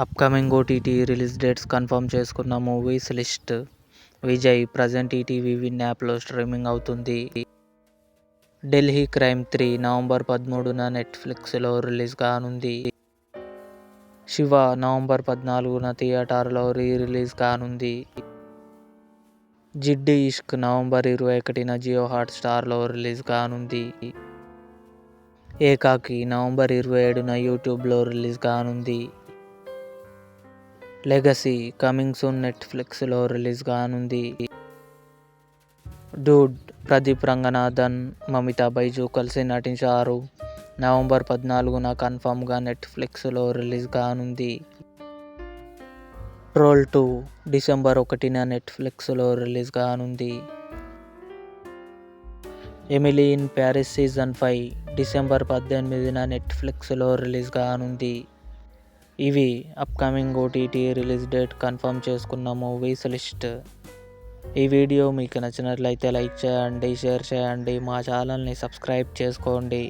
Upcoming OTT release dates confirm చేసుకున్న movies list. Vijay present ETV win యాప్లో streaming అవుతుంది. Delhi crime 3 November 13న నెట్ఫ్లిక్స్లో release కానుంది. శివ నవంబర్ 14న థియేటర్లో రిలీజ్ కానుంది. జిడ్డు ఇష్క్ నవంబర్ 21న జియో హాట్స్టార్లో రిలీజ్ కానుంది. ఏకాకి నవంబర్ 27న యూట్యూబ్లో రిలీజ్ కానుంది. లెగసీ కమింగ్ సూన్ నెట్ఫ్లిక్స్లో రిలీజ్ కానుంది. డూడ్ ప్రదీప్ రంగనాథన్, మమితా బైజు కలిసి నటించారు. నవంబర్ 14న కన్ఫర్మ్గా నెట్ఫ్లిక్స్లో రిలీజ్ కానుంది. ట్రోల్ 2 డిసెంబర్ 1న నెట్ఫ్లిక్స్లో రిలీజ్ కానుంది. Emily in Paris season 5 December 18న నెట్ఫ్లిక్స్లో రిలీజ్ కానుంది. ఇవి upcoming OTT release date confirm చేసుకున్న మూవీస్ లిస్ట్. ఈ వీడియో మీకు నచ్చినట్లయితే లైక్ చేయండి, షేర్ చేయండి, మా ఛానల్ని సబ్స్క్రైబ్ చేసుకోండి.